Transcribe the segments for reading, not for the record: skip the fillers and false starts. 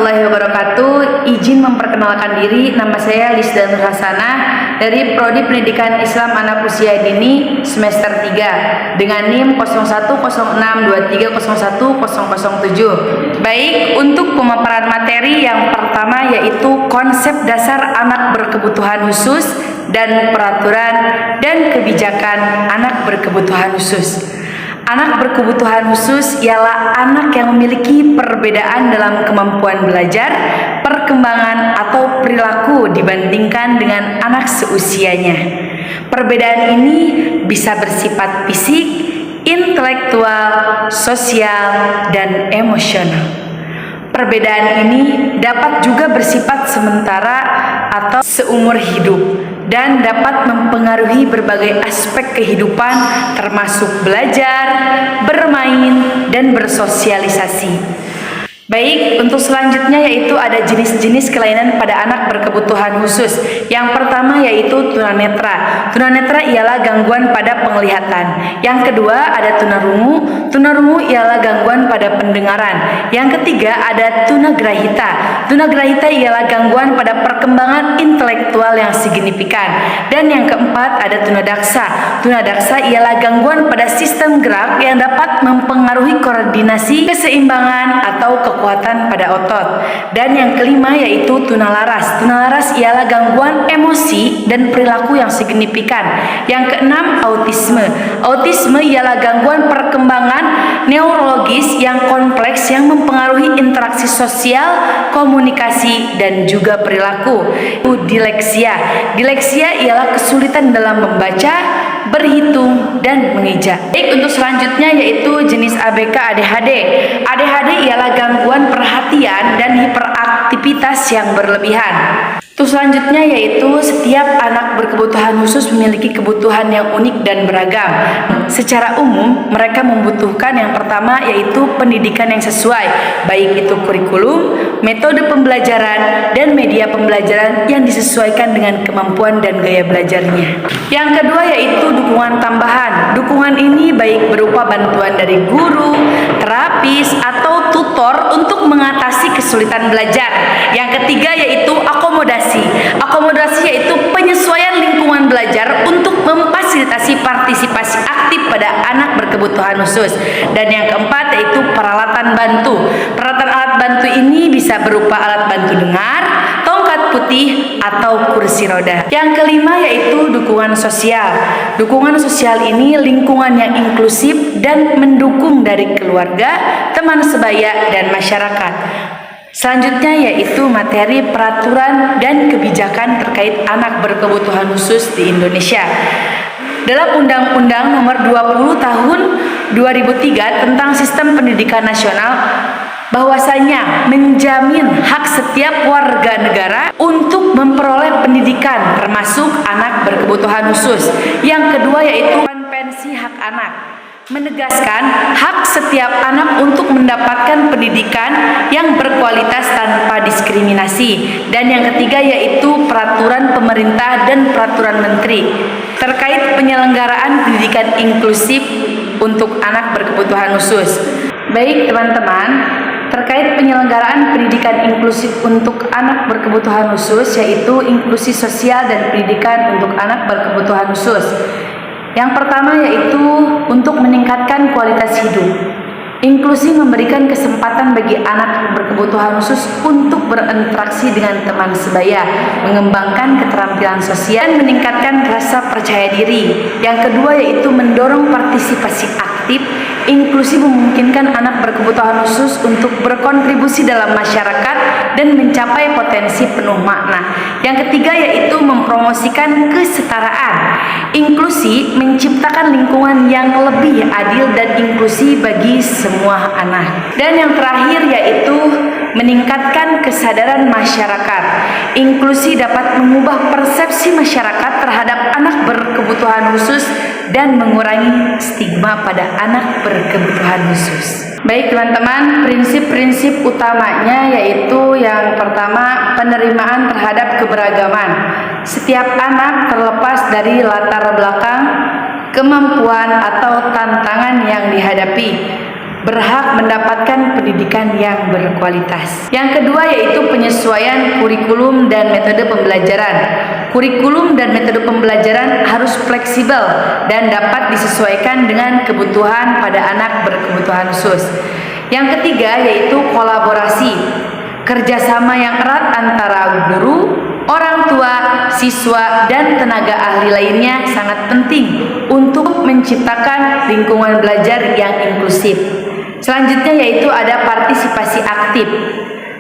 warahmatullahi wabarakatuh. Izin memperkenalkan diri, nama saya Lisda Nur Hasanah dari Prodi Pendidikan Islam Anak Usia Dini semester 3 dengan NIM 010623010007. Baik, untuk pemaparan materi yang pertama yaitu konsep dasar anak berkebutuhan khusus dan peraturan dan kebijakan anak berkebutuhan khusus. Anak berkebutuhan khusus ialah anak yang memiliki perbedaan dalam kemampuan belajar, perkembangan, atau perilaku dibandingkan dengan anak seusianya. Perbedaan ini bisa bersifat fisik, intelektual, sosial, dan emosional. Perbedaan ini dapat juga bersifat sementara atau seumur hidup dan dapat mempengaruhi berbagai aspek kehidupan termasuk belajar, bermain, dan bersosialisasi. Baik, untuk selanjutnya yaitu ada jenis-jenis kelainan pada anak berkebutuhan khusus. Yang pertama yaitu tunanetra. Tunanetra ialah gangguan pada penglihatan. Yang kedua ada tunarungu. Tunarungu ialah gangguan pada pendengaran. Yang ketiga ada tunagrahita. Tunagrahita ialah gangguan pada perkembangan intelektual yang signifikan. Dan yang keempat ada tunadaksa. Tunadaksa ialah gangguan pada sistem gerak yang dapat mempengaruhi koordinasi, keseimbangan, atau kekuatan pada otot. Dan yang kelima yaitu tunalaras. Tunalaras ialah gangguan emosi dan perilaku yang signifikan. Yang keenam autisme. Autisme ialah gangguan perkembangan neurologis yang kompleks yang mempengaruhi interaksi sosial, komunikasi, dan juga perilaku. Dileksia. Dileksia ialah kesulitan dalam membaca, berhitung, dan mengeja. Baik, untuk selanjutnya yaitu jenis ABK ADHD. ADHD ialah gangguan perhatian dan hiperaktivitas yang berlebihan. Untuk selanjutnya yaitu setiap anak berkebutuhan khusus memiliki kebutuhan yang unik dan beragam. Secara umum, mereka membutuhkan yang pertama yaitu pendidikan yang sesuai, baik itu kurikulum, metode pembelajaran, dan media pembelajaran yang disesuaikan dengan kemampuan dan gaya belajarnya. Yang kedua yaitu dukungan tambahan. Dukungan ini baik berupa bantuan dari guru, terapis, atau tutor untuk mengatasi kesulitan belajar. Yang ketiga yaitu akomodasi. Akomodasi yaitu penyesuaian lingkungan belajar untuk memfasilitasi partisipasi aktif pada anak berkebutuhan khusus. Dan yang keempat yaitu peralatan bantu. Peralatan alat bantu ini bisa berupa alat bantu dengar, tongkat putih, atau kursi roda. Yang kelima yaitu dukungan sosial. Dukungan sosial ini lingkungan yang inklusif dan mendukung dari keluarga, teman sebaya, dan masyarakat. Selanjutnya yaitu materi peraturan dan kebijakan terkait anak berkebutuhan khusus di Indonesia. Dalam Undang-Undang Nomor 20 Tahun 2003 tentang Sistem Pendidikan Nasional, bahwasanya menjamin hak setiap warga negara untuk memperoleh pendidikan termasuk anak berkebutuhan khusus. Yang kedua yaitu Konvensi Hak Anak, menegaskan hak setiap anak untuk mendapatkan pendidikan yang berkualitas tanpa diskriminasi. Dan yang ketiga yaitu peraturan pemerintah dan peraturan menteri terkait penyelenggaraan pendidikan inklusif untuk anak berkebutuhan khusus. Baik teman-teman, terkait penyelenggaraan pendidikan inklusif untuk anak berkebutuhan khusus yaitu inklusi sosial dan pendidikan untuk anak berkebutuhan khusus. Yang pertama yaitu untuk meningkatkan kualitas hidup. Inklusi memberikan kesempatan bagi anak berkebutuhan khusus untuk berinteraksi dengan teman sebaya, mengembangkan keterampilan sosial, dan meningkatkan rasa percaya diri. Yang kedua yaitu mendorong partisipasi aktif. Inklusi memungkinkan anak berkebutuhan khusus untuk berkontribusi dalam masyarakat dan mencapai potensi penuh makna. Yang ketiga yaitu mempromosikan kesetaraan. Inklusi menciptakan lingkungan yang lebih adil dan inklusi bagi semua anak. Dan yang terakhir yaitu meningkatkan kesadaran masyarakat. Inklusi dapat mengubah persepsi masyarakat terhadap anak berkebutuhan khusus dan mengurangi stigma pada anak berkebutuhan khusus. Baik teman-teman, prinsip-prinsip utamanya yaitu yang pertama penerimaan terhadap keberagaman. Setiap anak terlepas dari latar belakang, kemampuan, atau tantangan yang dihadapi berhak mendapatkan pendidikan yang berkualitas. Yang kedua yaitu penyesuaian kurikulum dan metode pembelajaran. Kurikulum dan metode pembelajaran harus fleksibel dan dapat disesuaikan dengan kebutuhan pada anak berkebutuhan khusus. Yang ketiga yaitu kolaborasi, kerjasama yang erat antara guru, orang tua, siswa, dan tenaga ahli lainnya sangat penting untuk menciptakan lingkungan belajar yang inklusif. Selanjutnya yaitu ada partisipasi aktif.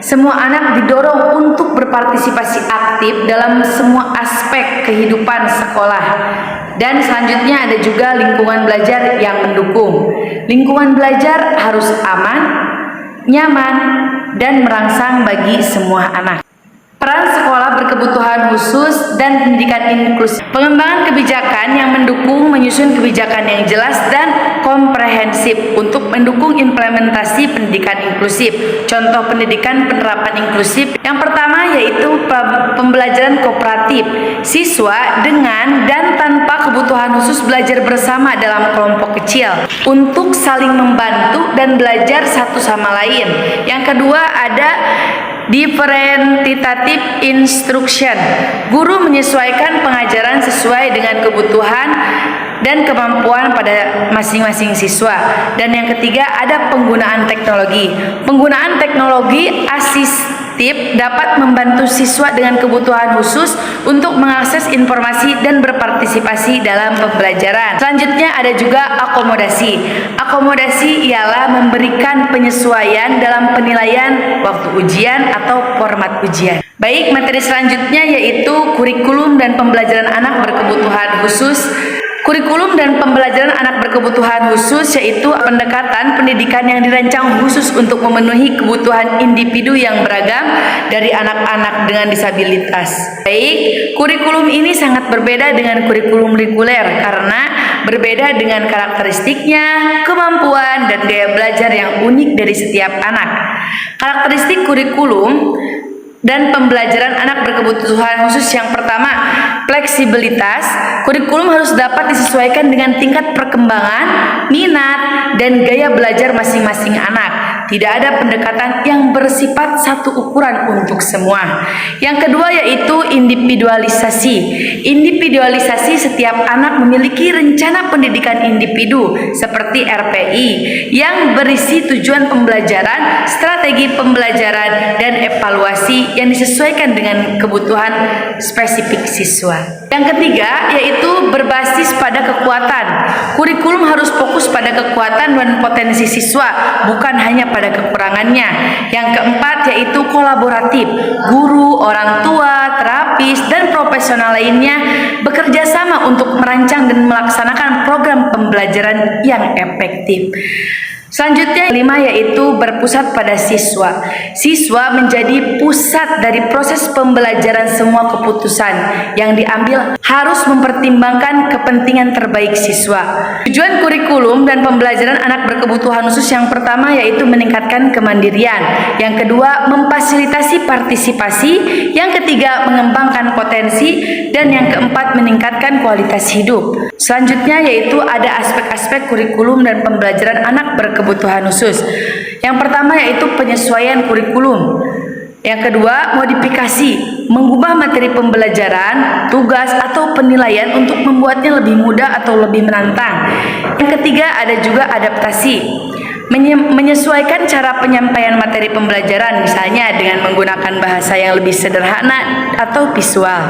Semua anak didorong untuk berpartisipasi aktif dalam semua aspek kehidupan sekolah. Dan selanjutnya ada juga lingkungan belajar yang mendukung. Lingkungan belajar harus aman, nyaman, dan merangsang bagi semua anak. Peran sekolah berkebutuhan khusus dan pendidikan inklusif. Pengembangan kebijakan yang mendukung menyusun kebijakan yang jelas dan komprehensif untuk mendukung implementasi pendidikan inklusif. Contoh pendidikan penerapan inklusif yang pertama yaitu pembelajaran kooperatif. Siswa dengan dan tanpa kebutuhan khusus belajar bersama dalam kelompok kecil untuk saling membantu dan belajar satu sama lain. Yang kedua ada differentiative instruction. Guru menyesuaikan pengajaran sesuai dengan kebutuhan dan kemampuan pada masing-masing siswa. Dan yang ketiga ada penggunaan teknologi. Penggunaan teknologi asistif dapat membantu siswa dengan kebutuhan khusus untuk mengakses informasi dan berpartisipasi dalam pembelajaran. Selanjutnya ada juga akomodasi. Akomodasi ialah memberikan penyesuaian dalam penilaian waktu ujian atau format ujian. Baik, materi selanjutnya yaitu kurikulum dan pembelajaran anak berkebutuhan khusus. Kurikulum dan pembelajaran anak berkebutuhan khusus yaitu pendekatan pendidikan yang dirancang khusus untuk memenuhi kebutuhan individu yang beragam dari anak-anak dengan disabilitas. Baik, kurikulum ini sangat berbeda dengan kurikulum reguler karena berbeda dengan karakteristiknya, kemampuan, dan gaya belajar yang unik dari setiap anak. Karakteristik kurikulum dan pembelajaran anak berkebutuhan khusus yang pertama, fleksibilitas. Kurikulum harus dapat disesuaikan dengan tingkat perkembangan, minat, dan gaya belajar masing-masing anak. Tidak ada pendekatan yang bersifat satu ukuran untuk semua. Yang kedua yaitu individualisasi. Individualisasi, setiap anak memiliki rencana pendidikan individu seperti RPI yang berisi tujuan pembelajaran, strategi pembelajaran, dan evaluasi yang disesuaikan dengan kebutuhan spesifik siswa. Yang ketiga yaitu berbasis pada kekuatan. Kurikulum harus fokus pada kekuatan dan potensi siswa, bukan hanya pada kekurangannya. Yang keempat yaitu kolaboratif. Guru, orang tua, terapis, dan profesional lainnya bekerja sama untuk merancang dan melaksanakan program pembelajaran yang efektif. Selanjutnya 5 yaitu berpusat pada siswa. Siswa menjadi pusat dari proses pembelajaran. Semua keputusan yang diambil harus mempertimbangkan kepentingan terbaik siswa. Tujuan kurikulum dan pembelajaran anak berkebutuhan khusus yang pertama yaitu meningkatkan kemandirian. Yang kedua memfasilitasi partisipasi. Yang ketiga mengembangkan potensi. Dan yang keempat meningkatkan kualitas hidup. Selanjutnya yaitu ada aspek-aspek kurikulum dan pembelajaran anak berkebutuhan khusus. Yang pertama yaitu penyesuaian kurikulum. Yang kedua, modifikasi, mengubah materi pembelajaran, tugas, atau penilaian untuk membuatnya lebih mudah atau lebih menantang. Yang ketiga, ada juga adaptasi, menyesuaikan cara penyampaian materi pembelajaran, misalnya dengan menggunakan bahasa yang lebih sederhana atau visual.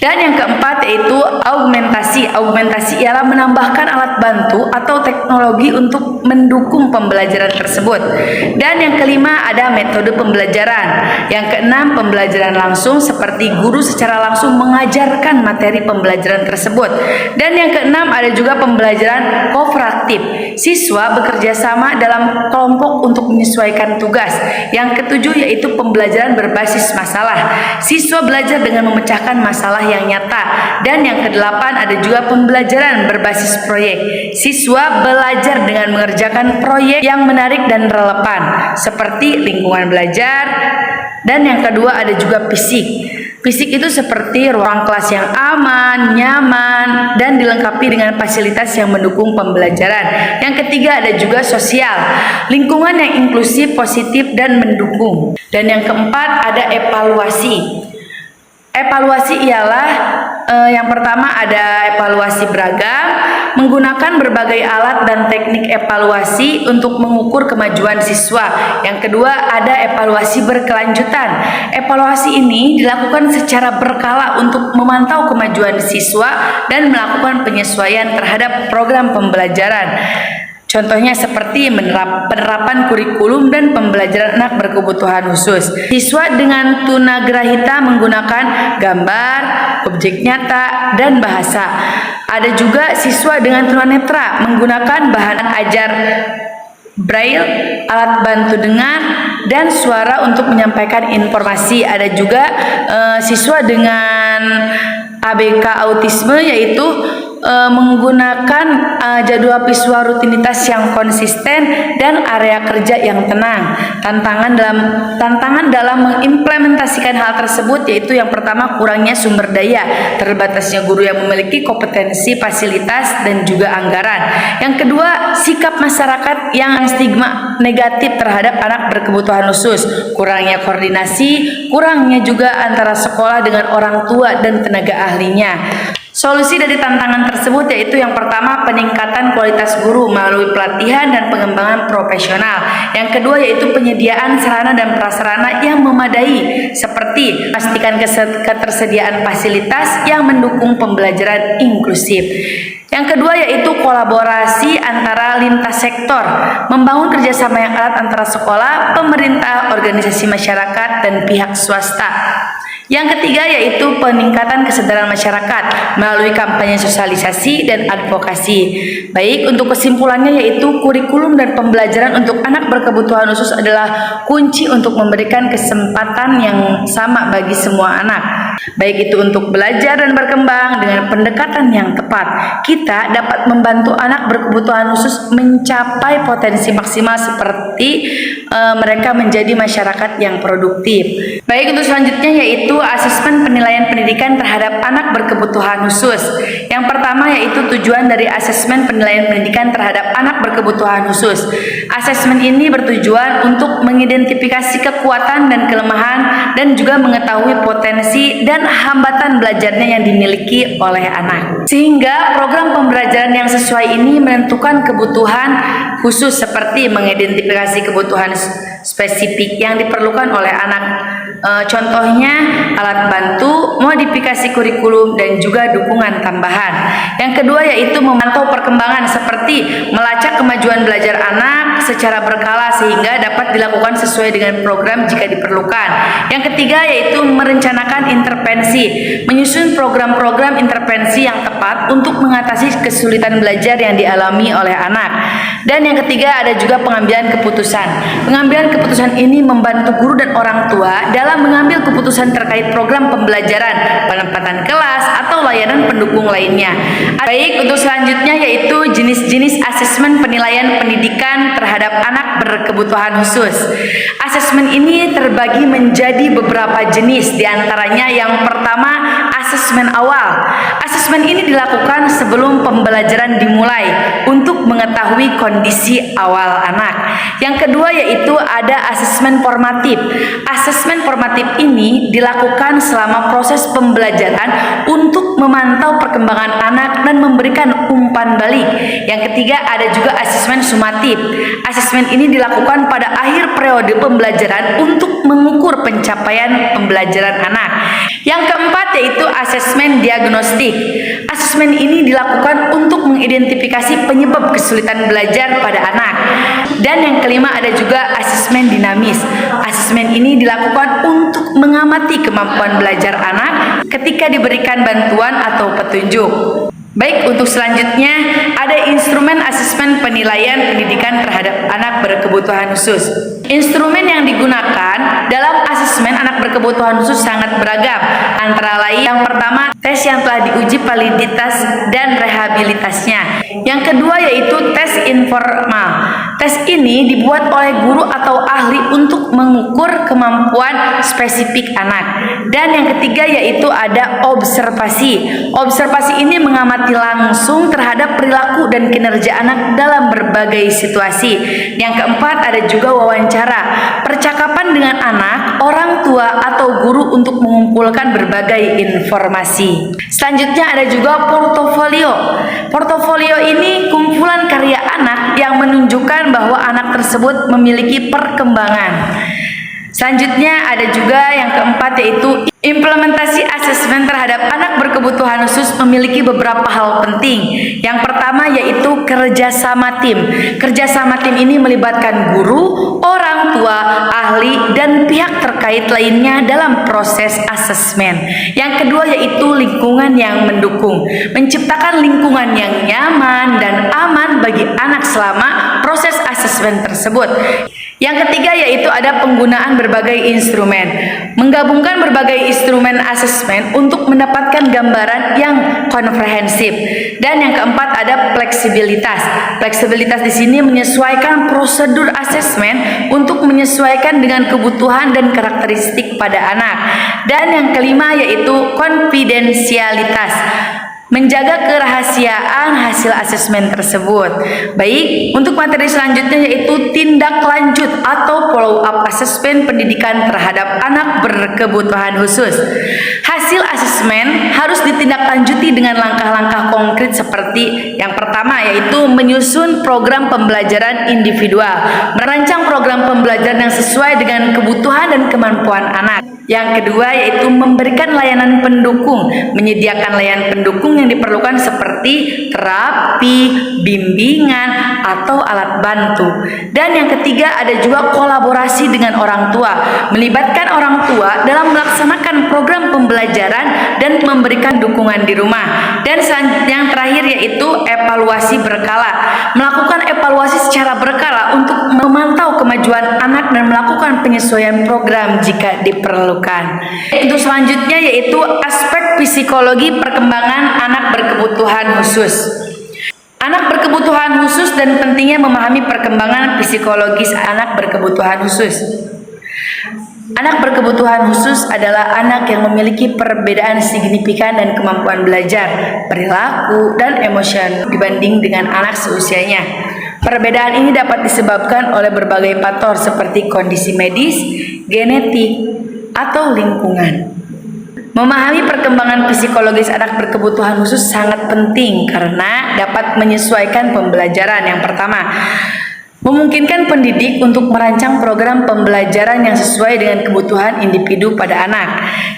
Dan yang keempat yaitu augmentasi. Augmentasi ialah menambahkan alat bantu atau teknologi untuk mendukung pembelajaran tersebut. Dan yang kelima ada metode pembelajaran. Yang keenam pembelajaran langsung, seperti guru secara langsung mengajarkan materi pembelajaran tersebut. Dan yang keenam ada juga pembelajaran kooperatif. Siswa bekerja sama dalam kelompok untuk menyesuaikan tugas. Yang ketujuh yaitu pembelajaran berbasis masalah. Siswa belajar dengan memecahkan masalah yang nyata. Dan yang kedelapan ada juga pembelajaran berbasis proyek. Siswa belajar dengan mengerjakan proyek yang menarik dan relevan seperti lingkungan belajar. Dan yang kedua ada juga fisik. Fisik itu seperti ruang kelas yang aman, nyaman, dan dilengkapi dengan fasilitas yang mendukung pembelajaran. Yang ketiga ada juga sosial, lingkungan yang inklusif, positif, dan mendukung. Dan yang keempat ada evaluasi. Evaluasi ialah yang pertama ada evaluasi beragam, menggunakan berbagai alat dan teknik evaluasi untuk mengukur kemajuan siswa. Yang kedua ada evaluasi berkelanjutan. Evaluasi ini dilakukan secara berkala untuk memantau kemajuan siswa dan melakukan penyesuaian terhadap program pembelajaran. Contohnya seperti penerapan kurikulum dan pembelajaran anak berkebutuhan khusus. Siswa dengan tunagrahita menggunakan gambar, objek nyata, dan bahasa. Ada juga siswa dengan tunanetra menggunakan bahan ajar braille, alat bantu dengar, dan suara untuk menyampaikan informasi. Ada juga siswa dengan ABK autisme, yaitu menggunakan jadwal visual rutinitas yang konsisten dan area kerja yang tenang. Tantangan dalam mengimplementasikan hal tersebut yaitu yang pertama kurangnya sumber daya, terbatasnya guru yang memiliki kompetensi, fasilitas, dan juga anggaran. Yang kedua, sikap masyarakat yang stigma negatif terhadap anak berkebutuhan khusus, kurangnya koordinasi, kurangnya juga antara sekolah dengan orang tua dan tenaga ahlinya. Solusi dari tantangan tersebut yaitu yang pertama peningkatan kualitas guru melalui pelatihan dan pengembangan profesional. Yang kedua yaitu penyediaan sarana dan prasarana yang memadai seperti memastikan ketersediaan fasilitas yang mendukung pembelajaran inklusif. Yang kedua yaitu kolaborasi antara lintas sektor, membangun kerjasama yang erat antara sekolah, pemerintah, organisasi masyarakat, dan pihak swasta. Yang ketiga yaitu peningkatan kesadaran masyarakat melalui kampanye sosialisasi dan advokasi. Baik, untuk kesimpulannya yaitu kurikulum dan pembelajaran untuk anak berkebutuhan khusus adalah kunci untuk memberikan kesempatan yang sama bagi semua anak. Baik itu untuk belajar dan berkembang dengan pendekatan yang tepat. Kita dapat membantu anak berkebutuhan khusus mencapai potensi maksimal seperti mereka menjadi masyarakat yang produktif. Baik, untuk selanjutnya yaitu asesmen penilaian pendidikan terhadap anak berkebutuhan khusus. Yang pertama yaitu tujuan dari asesmen penilaian pendidikan terhadap anak berkebutuhan khusus. Asesmen ini bertujuan untuk mengidentifikasi kekuatan dan kelemahan dan juga mengetahui potensi dan hambatan belajarnya yang dimiliki oleh anak. Sehingga program pembelajaran yang sesuai ini menentukan kebutuhan khusus seperti mengidentifikasi kebutuhan spesifik yang diperlukan oleh anak. Contohnya alat bantu, modifikasi kurikulum, dan juga dukungan tambahan. Yang kedua yaitu memantau perkembangan seperti melacak kemajuan belajar anak secara berkala sehingga dapat dilakukan sesuai dengan program jika diperlukan. Yang ketiga yaitu merencanakan intervensi, menyusun program-program intervensi yang tepat untuk mengatasi kesulitan belajar yang dialami oleh anak. Dan yang ketiga ada juga pengambilan keputusan. Pengambilan keputusan ini membantu guru dan orang tua dalam mengambil keputusan terkait program pembelajaran, penempatan kelas, atau layanan pendukung lainnya. Baik, untuk selanjutnya yaitu jenis-jenis asesmen penilaian pendidikan terhadap anak berkebutuhan khusus. Asesmen ini terbagi menjadi beberapa jenis, diantaranya yang pertama asesmen awal. Asesmen ini dilakukan sebelum pembelajaran dimulai untuk mengetahui kondisi awal anak. Yang kedua yaitu ada asesmen formatif. Asesmen formatif ini dilakukan selama proses pembelajaran untuk memantau perkembangan anak dan memberikan umpan balik. Yang ketiga ada juga asesmen sumatif. Asesmen ini dilakukan pada akhir periode pembelajaran untuk mengukur pencapaian pembelajaran anak. Yang keempat yaitu asesmen diagnostik. Asesmen ini dilakukan untuk mengidentifikasi penyebab kesulitan belajar pada anak. Dan yang kelima ada juga asesmen dinamis. Asesmen ini dilakukan untuk mengamati kemampuan belajar anak ketika diberikan bantuan atau petunjuk. Baik, untuk selanjutnya ada instrumen asesmen penilaian pendidikan terhadap anak berkebutuhan khusus. Instrumen yang digunakan dalam asesmen anak berkebutuhan khusus sangat beragam. Antara lain yang pertama tes yang telah diuji validitas dan rehabilitasnya. Yang kedua yaitu tes informal. Tes ini dibuat oleh guru atau ahli untuk mengukur kemampuan spesifik anak. Dan yang ketiga yaitu ada observasi. Observasi ini mengamati langsung terhadap perilaku dan kinerja anak dalam berbagai situasi. Yang keempat ada juga wawancara. Percakapan dengan anak, orang tua atau guru untuk mengumpulkan berbagai informasi. Selanjutnya ada juga portofolio. Portofolio ini kumpulan karya anak yang menunjukkan bahwa anak tersebut memiliki perkembangan. Selanjutnya ada juga yang keempat yaitu implementasi asesmen terhadap anak berkebutuhan khusus memiliki beberapa hal penting. Yang pertama yaitu kerjasama tim. Kerjasama tim ini melibatkan guru, orang tua, ahli, dan pihak terkait lainnya dalam proses asesmen. Yang kedua yaitu lingkungan yang mendukung. Menciptakan lingkungan yang nyaman dan aman bagi anak selama proses asesmen tersebut. Yang ketiga yaitu ada penggunaan berbagai instrumen. Menggabungkan berbagai instrumen asesmen untuk mendapatkan gambaran yang komprehensif. Dan yang keempat ada fleksibilitas. Fleksibilitas di sini menyesuaikan prosedur asesmen untuk menyesuaikan dengan kebutuhan dan karakteristik pada anak. Dan yang kelima yaitu konfidensialitas. Menjaga kerahasiaan hasil asesmen tersebut. Baik, untuk materi selanjutnya yaitu tindak lanjut atau follow up asesmen pendidikan terhadap anak berkebutuhan khusus. Hasil asesmen harus ditindaklanjuti dengan langkah-langkah konkret seperti yang pertama yaitu menyusun program pembelajaran individual, merancang program pembelajaran yang sesuai dengan kebutuhan dan kemampuan anak. Yang kedua yaitu memberikan layanan pendukung, menyediakan layanan pendukung yang diperlukan seperti terapi, bimbingan, atau alat bantu. Dan yang ketiga ada juga kolaborasi dengan orang tua, melibatkan orang tua dalam melaksanakan program pembelajaran dan memberikan dukungan di rumah. Dan yang terakhir yaitu evaluasi berkala, melakukan evaluasi secara berkala untuk memantau kemajuan anak dan melakukan penyesuaian program jika diperlukan. Untuk selanjutnya yaitu aspek psikologi perkembangan anak berkebutuhan khusus. Anak berkebutuhan khusus dan pentingnya memahami perkembangan psikologis anak berkebutuhan khusus. Anak berkebutuhan khusus adalah anak yang memiliki perbedaan signifikan dan kemampuan belajar, perilaku, dan emosional dibanding dengan anak seusianya. Perbedaan ini dapat disebabkan oleh berbagai faktor seperti kondisi medis, genetik, atau lingkungan. Memahami perkembangan psikologis anak berkebutuhan khusus sangat penting karena dapat menyesuaikan pembelajaran. Yang pertama, memungkinkan pendidik untuk merancang program pembelajaran yang sesuai dengan kebutuhan individu pada anak.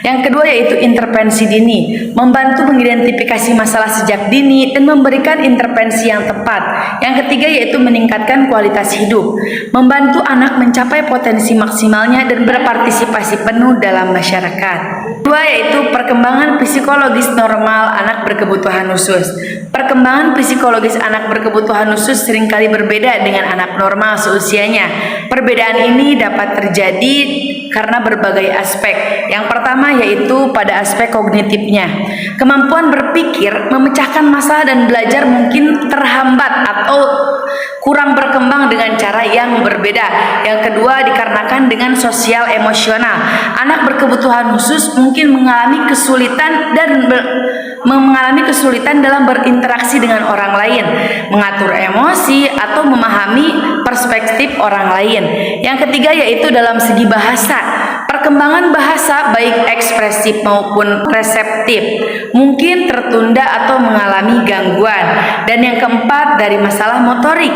Yang kedua yaitu intervensi dini, membantu mengidentifikasi masalah sejak dini dan memberikan intervensi yang tepat. Yang ketiga yaitu meningkatkan kualitas hidup, membantu anak mencapai potensi maksimalnya dan berpartisipasi penuh dalam masyarakat. Kedua yaitu perkembangan psikologis normal anak berkebutuhan khusus. Perkembangan psikologis anak berkebutuhan khusus seringkali berbeda dengan anak normal seusianya. Perbedaan ini dapat terjadi karena berbagai aspek. Yang pertama yaitu pada aspek kognitifnya. Kemampuan berpikir, memecahkan masalah dan belajar mungkin terhambat atau kurang berkembang dengan cara yang berbeda. Yang kedua dikarenakan dengan sosial emosional. Anak berkebutuhan khusus mungkin mengalami kesulitan dalam berinteraksi dengan orang lain, mengatur emosi atau memahami perspektif orang lain. Yang ketiga yaitu dalam segi bahasa. Perkembangan bahasa baik ekspresif maupun reseptif mungkin tertunda atau mengalami gangguan. Dan yang keempat dari masalah motorik.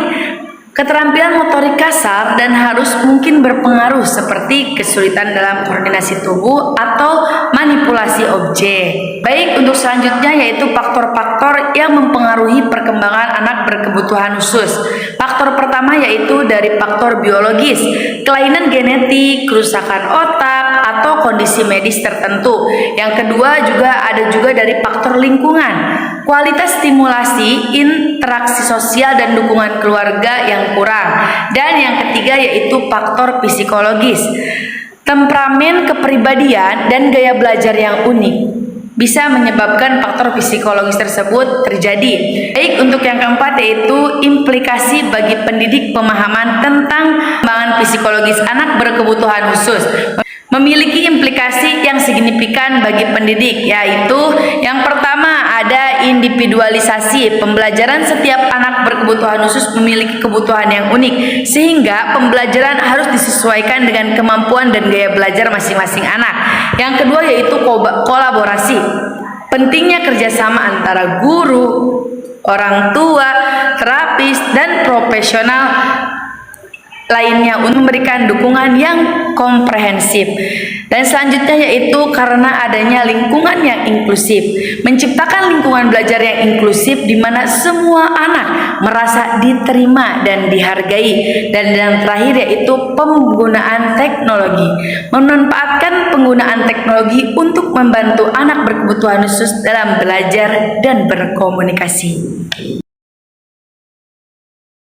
Keterampilan motorik kasar dan halus mungkin berpengaruh seperti kesulitan dalam koordinasi tubuh atau manipulasi objek. Baik, untuk selanjutnya yaitu faktor-faktor yang mempengaruhi perkembangan anak berkebutuhan khusus. Faktor pertama yaitu dari faktor biologis, kelainan genetik, kerusakan otak, atau kondisi medis tertentu. Yang kedua ada juga dari faktor lingkungan, kualitas stimulasi, interaksi sosial dan dukungan keluarga yang kurang. Dan yang ketiga yaitu faktor psikologis, temperamen, kepribadian, dan gaya belajar yang unik. bisa menyebabkan faktor psikologis tersebut terjadi. Baik, untuk yang keempat yaitu implikasi bagi pendidik pemahaman tentang perkembangan psikologis anak berkebutuhan khusus. Memiliki implikasi yang signifikan bagi pendidik, yaitu yang pertama ada individualisasi. Pembelajaran setiap anak berkebutuhan khusus memiliki kebutuhan yang unik, sehingga pembelajaran harus disesuaikan dengan kemampuan dan gaya belajar masing-masing anak. Yang kedua yaitu kolaborasi. Pentingnya kerjasama antara guru, orang tua, terapis, dan profesional lainnya untuk memberikan dukungan yang komprehensif. Dan selanjutnya yaitu karena adanya lingkungan yang inklusif. Menciptakan lingkungan belajar yang inklusif di mana semua anak merasa diterima dan dihargai. Dan yang terakhir yaitu penggunaan teknologi. Memanfaatkan penggunaan teknologi untuk membantu anak berkebutuhan khusus dalam belajar dan berkomunikasi.